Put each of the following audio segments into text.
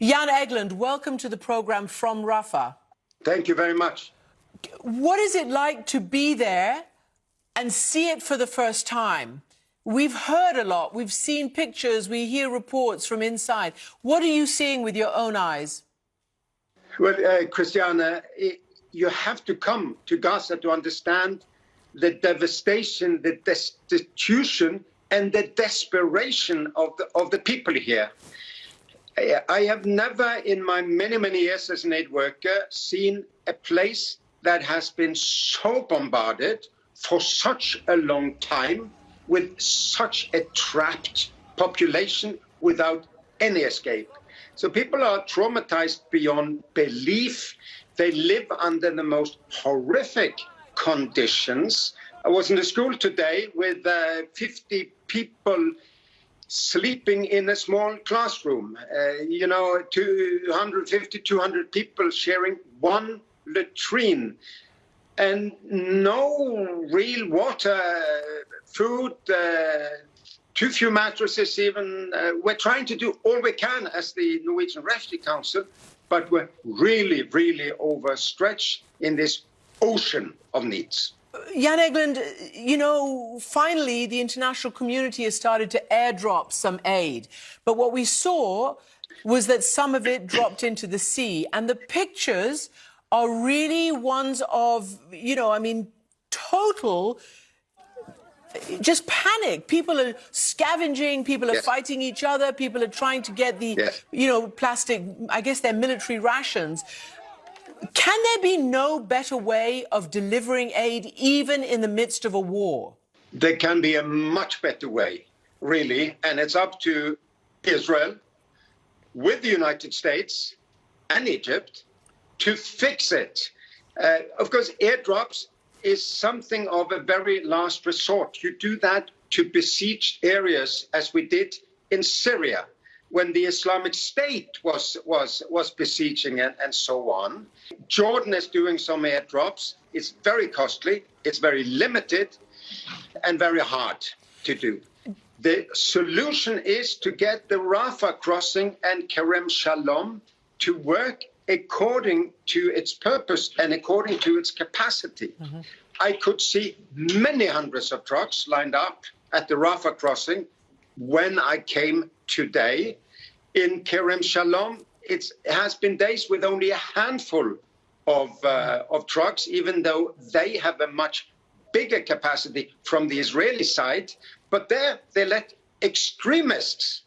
Jan Egeland, welcome to the program from Rafah. Thank you very much. What is it like to be there and see it for the first time? We've heard a lot, we've seen pictures, we hear reports from inside. What are you seeing with your own eyes? Well, Christiana, you have to come to Gaza to understand the devastation, the destitution, and the desperation of the people here. I have never, in my many years as an aid worker, seen a place that has been so bombarded for such a long time, with such a trapped population without any escape. So people are traumatized beyond belief. They live under the most horrific conditions. I was in the school today with 50 people sleeping in a small classroom, 250, 200 people sharing one latrine, and no real water, food, too few mattresses even. We're trying to do all we can as the Norwegian Refugee Council, but we're really overstretched in this ocean of needs. Jan Egeland, finally the international community has started to airdrop some aid. But what we saw was that some of it dropped into the sea. And the pictures are really ones of, total just panic. People are scavenging, people are fighting each other, people are trying to get the, plastic, I guess they're military rations. Can there be no better way of delivering aid even in the midst of a war? There can be a much better way, really, and it's up to Israel with the United States and Egypt to fix it. Of course, airdrops is something of a very last resort. You do that to besieged areas, as we did in Syria, when the Islamic State was besieging and so on. Jordan is doing some airdrops. It's very costly, it's very limited, and very hard to do. The solution is to get the Rafah Crossing and Shalom to work according to its purpose and according to its capacity. I could see many hundreds of trucks lined up at the Rafah Crossing when I came today. In Shalom, it has been days with only a handful of trucks, even though they have a much bigger capacity from the Israeli side. But there they let extremists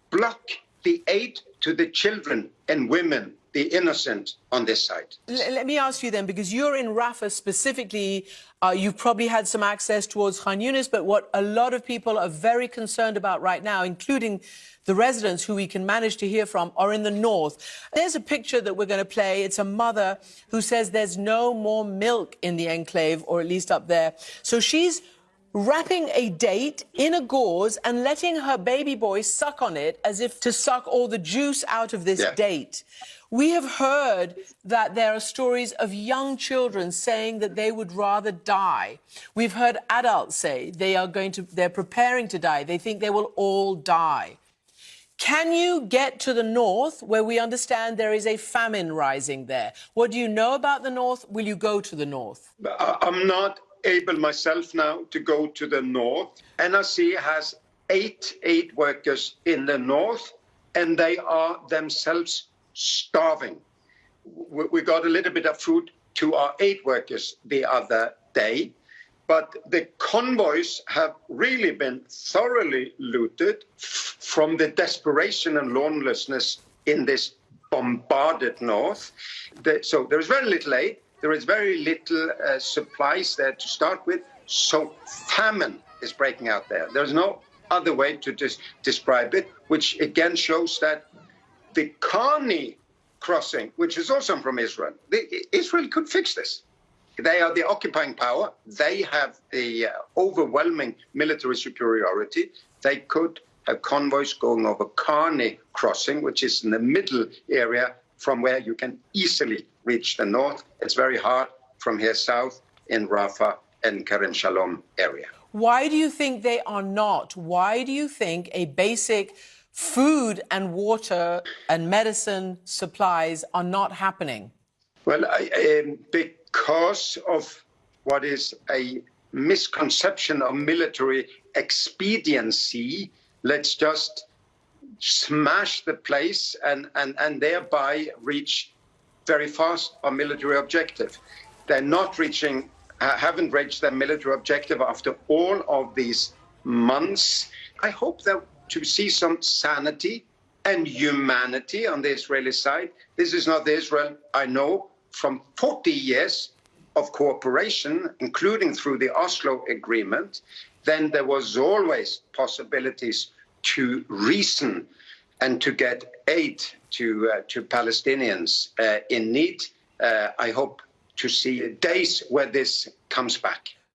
block the aid to the children and women, the innocent, on this side. Let me ask you then, because you're in Rafah specifically, you've probably had some access towards Khan Yunis, but what a lot of people are very concerned about right now, including the residents who we can manage to hear from, are in the north. There's a picture that we're going to play. It's a mother who says there's no more milk in the enclave, or at least up there. So she's wrapping a date in a gauze and letting her baby boy suck on it as if to suck all the juice out of this date. We have heard that there are stories of young children saying that they would rather die. We've heard adults say they're preparing to die. They think they will all die. Can you get to the north, where we understand there is a famine rising there? What do you know about the north? Will you go to the north? I'm not able myself now to go to the north. NRC has 8 aid workers in the north, and they are themselves starving. We got a little bit of food to our aid workers the other day, but the convoys have really been thoroughly looted from the desperation and lawlessness in this bombarded north. So there is very little aid. There is very little supplies there to start with. So famine is breaking out there. There's no other way to describe it, which again shows that the Khan crossing, which is also from Israel, Israel could fix this. They are the occupying power. They have the overwhelming military superiority. They could have convoys going over Khan crossing, which is in the middle area from where you can easily reach the north. It's very hard from here south in Rafah and Shalom area. Why do you think they are not? Why do you think a basic food and water and medicine supplies are not happening? Well, because of what is a misconception of military expediency, let's just smash the place and thereby reach very fast our military objective. They're not reaching, haven't reached their military objective after all of these months. I hope that to see some sanity and humanity on the Israeli side. This is not the Israel I know from 40 years of cooperation, including through the Oslo Agreement. Then there was always possibilities to reason and to get aid to Palestinians in need. I hope to see days where this comes back.